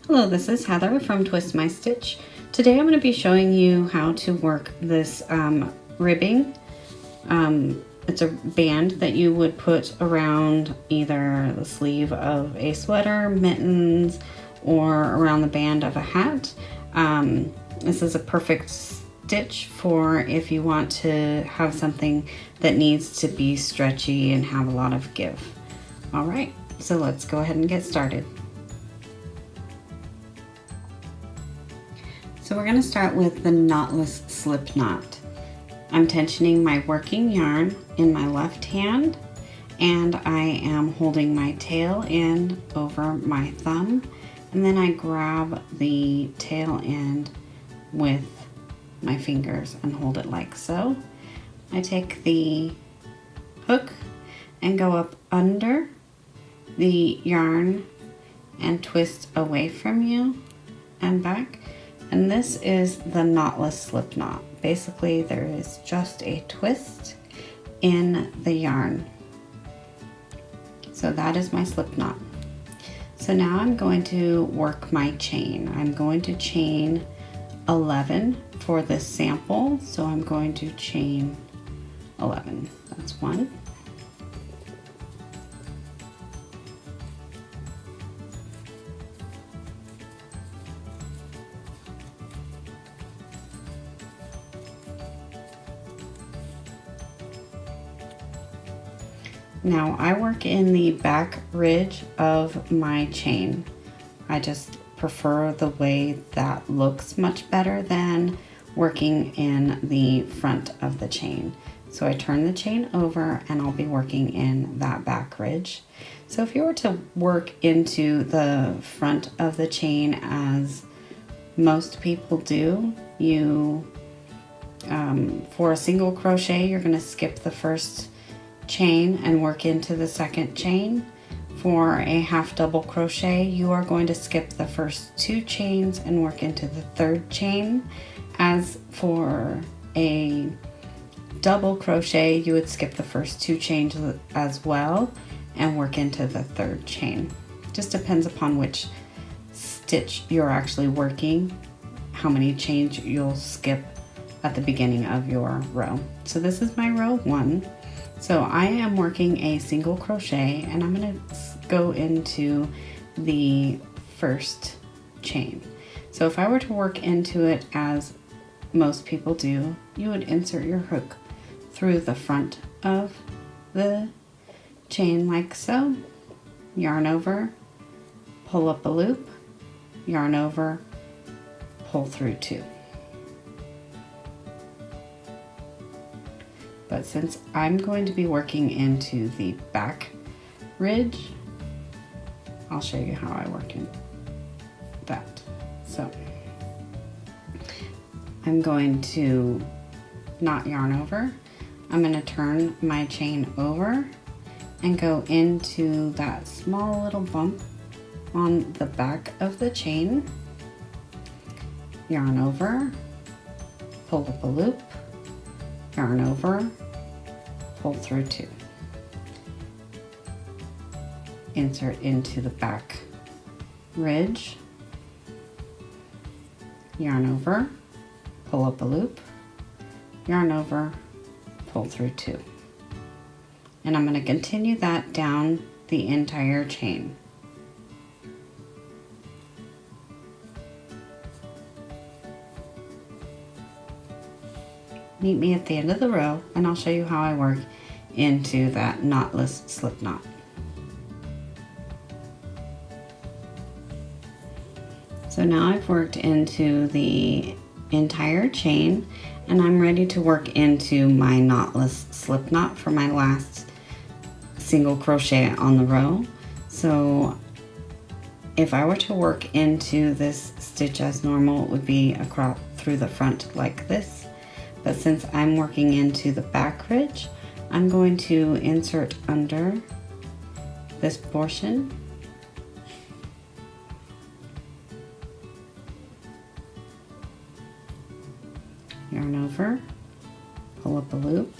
Hello, this is Heather from Twist My Stitch. Today I'm going to be showing you how to work this ribbing. It's a band that you would put around either the sleeve of a sweater, mittens, or around the band of a hat. This is a perfect stitch for if you want to have something that needs to be stretchy and have a lot of give. All right, so let's go ahead and get started. So we're going to start with the knotless slip knot. I'm tensioning my working yarn in my left hand, and I am holding my tail end over my thumb, and then I grab the tail end with my fingers and hold it like so. I take the hook and go up under the yarn and twist away from you and back. And this is the knotless slip knot. Basically, there is just a twist in the yarn. So that is my slip knot. So now I'm going to work my chain. I'm going to chain 11 for this sample. So I'm going to chain 11. That's one. Now I work in the back ridge of my chain. I just prefer the way that looks much better than working in the front of the chain. So I turn the chain over and I'll be working in that back ridge. So if you were to work into the front of the chain as most people do, for a single crochet, you're going to skip the first chain and work into the second chain. For a half double crochet, you are going to skip the first two chains and work into the third chain. As for a double crochet, you would skip the first two chains as well and work into the third chain. Just depends upon which stitch you're actually working, how many chains you'll skip at the beginning of your row. So this is my row 1. So I am working a single crochet and I'm going to go into the first chain. So if I were to work into it as most people do, you would insert your hook through the front of the chain like so, yarn over, pull up a loop, yarn over, pull through 2. But since I'm going to be working into the back ridge, I'll show you how I work in that. So I'm going to not yarn over. I'm going to turn my chain over and go into that small little bump on the back of the chain, yarn over, pull up a loop, yarn over, pull through 2. Insert into the back ridge, yarn over, pull up a loop, yarn over, pull through 2. And I'm going to continue that down the entire chain. Meet me at the end of the row and I'll show you how I work into that knotless slip knot. So now I've worked into the entire chain and I'm ready to work into my knotless slip knot for my last single crochet on the row. So if I were to work into this stitch as normal, it would be across through the front like this. But since I'm working into the back ridge, I'm going to insert under this portion, yarn over, pull up a loop,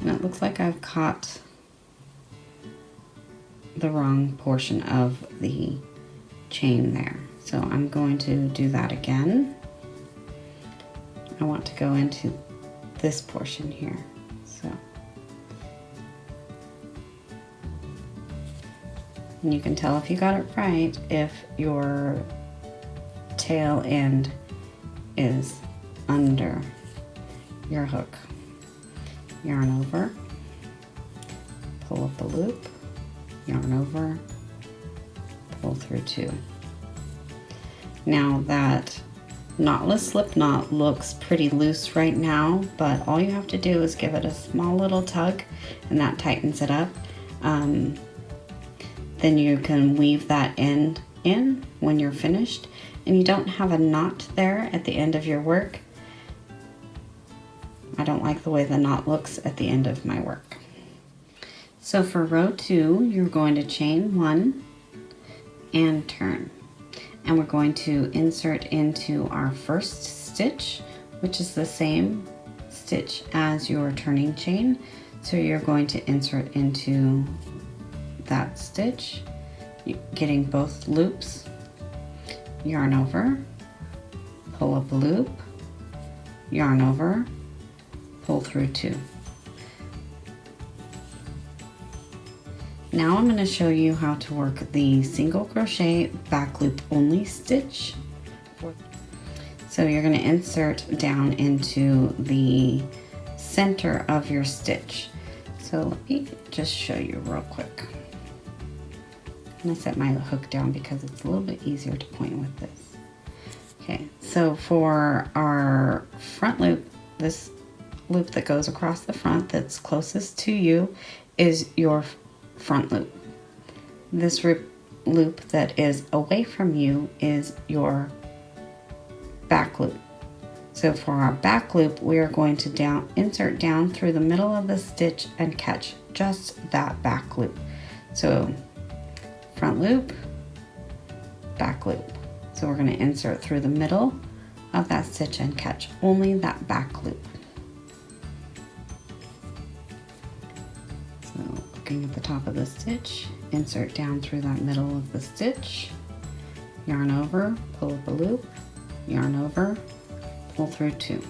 and it looks like I've caught the wrong portion of the chain there. So I'm going to do that again. I want to go into this portion here. So, and you can tell if you got it right if your tail end is under your hook. Yarn over, pull up a loop, yarn over, pull through 2. Now that knotless slip knot looks pretty loose right now, but all you have to do is give it a small little tug and that tightens it up. Then you can weave that end in when you're finished and you don't have a knot there at the end of your work. I don't like the way the knot looks at the end of my work. So for row 2, you're going to chain 1 and turn. And we're going to insert into our first stitch, which is the same stitch as your turning chain. So you're going to insert into that stitch, getting both loops, yarn over, pull up a loop, yarn over, pull through 2. Now I'm going to show you how to work the single crochet back loop only stitch. So you're going to insert down into the center of your stitch. So let me just show you real quick. I'm going to set my hook down because it's a little bit easier to point with this. Okay, so for our front loop, this loop that goes across the front that's closest to you is your front loop. This loop that is away from you is your back loop. So for our back loop, we are going to insert down through the middle of the stitch and catch just that back loop. So front loop, back loop. So we're going to insert through the middle of that stitch and catch only that back loop. So looking at the top of the stitch, insert down through that middle of the stitch, yarn over, pull up a loop, yarn over, pull through 2.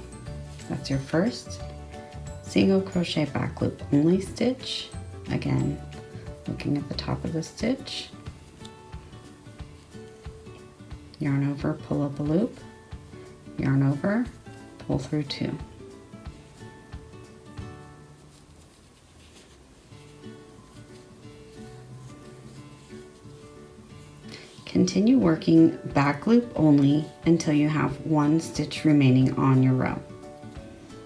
That's your first single crochet back loop only stitch. Again, looking at the top of the stitch, yarn over, pull up a loop, yarn over, pull through 2. Continue working back loop only until you have 1 stitch remaining on your row.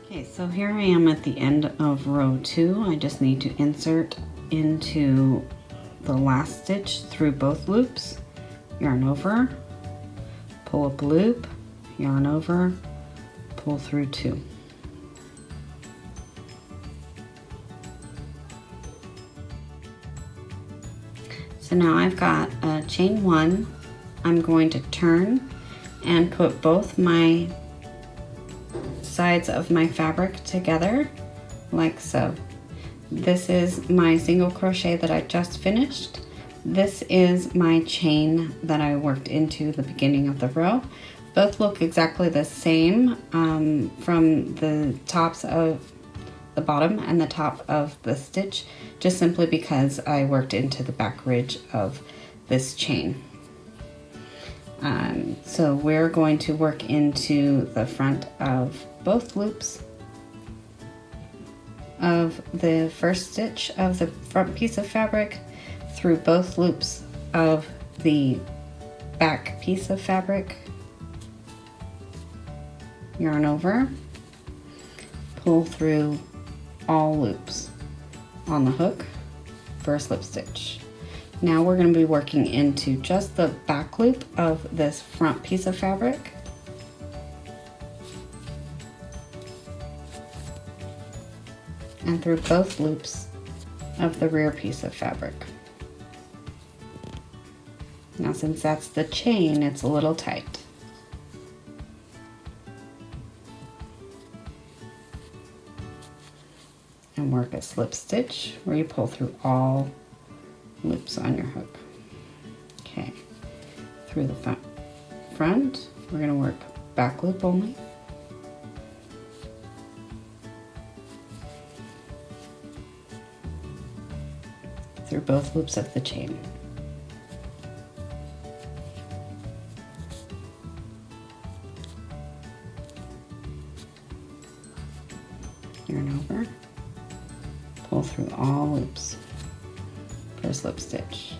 Okay, so here I am at the end of row 2. I just need to insert into the last stitch through both loops, yarn over, pull up a loop, yarn over, pull through 2. So now I've got a chain 1. I'm going to turn and put both my sides of my fabric together like so. This is my single crochet that I just finished. This is my chain that I worked into the beginning of the row. Both look exactly the same from the tops of the bottom and the top of the stitch, just simply because I worked into the back ridge of this chain. So we're going to work into the front of both loops of the first stitch of the front piece of fabric, through both loops of the back piece of fabric, yarn over, pull through all loops on the hook for a slip stitch. Now we're going to be working into just the back loop of this front piece of fabric, and through both loops of the rear piece of fabric. Now since that's the chain, it's a little tight. And work a slip stitch where you pull through all loops on your hook. Okay, through the front. We're going to work back loop only. Through both loops of the chain. Yarn over, pull through all loops for a slip stitch.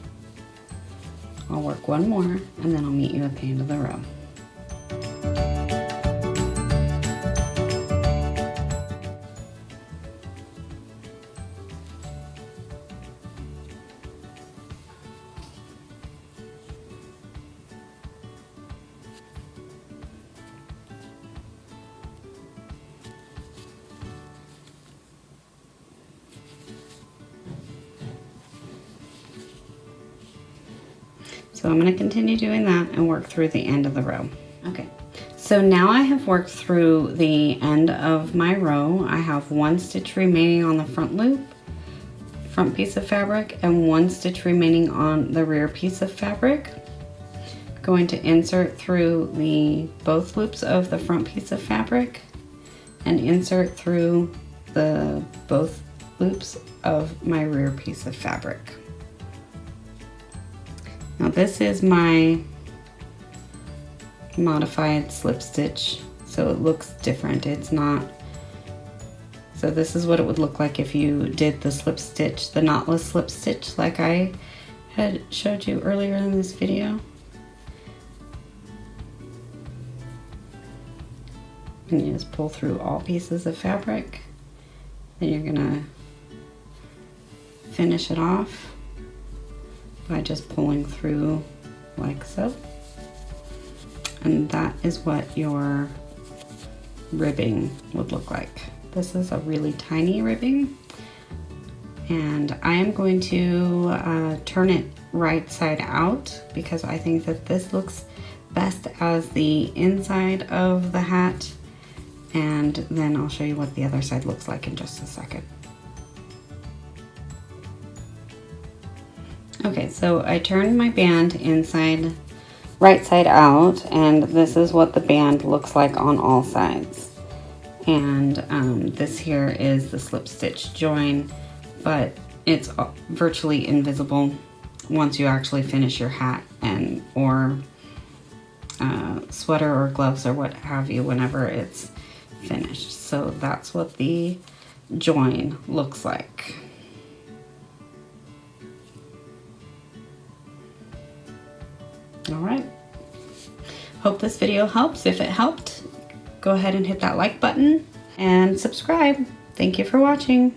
I'll work one more and then I'll meet you at the end of the row. So I'm going to continue doing that and work through the end of the row. Okay, so now I have worked through the end of my row. I have one stitch remaining on the front loop, front piece of fabric, and one stitch remaining on the rear piece of fabric. I'm going to insert through both loops of the front piece of fabric and insert through both loops of my rear piece of fabric. Now this is my modified slip stitch, so it looks different. It's not, so this is what it would look like if you did the slip stitch, the knotless slip stitch like I had showed you earlier in this video. And you just pull through all pieces of fabric. Then you're gonna finish it off by just pulling through like so. And that is what your ribbing would look like. This is a really tiny ribbing, and I am going to turn it right side out because I think that this looks best as the inside of the hat, and then I'll show you what the other side looks like in just a second. Okay, so I turned my band right side out, and this is what the band looks like on all sides. And this here is the slip stitch join, but it's virtually invisible once you actually finish your hat or sweater or gloves or what have you whenever it's finished. So that's what the join looks like. All right, hope this video helps. If it helped, go ahead and hit that like button and subscribe. Thank you for watching.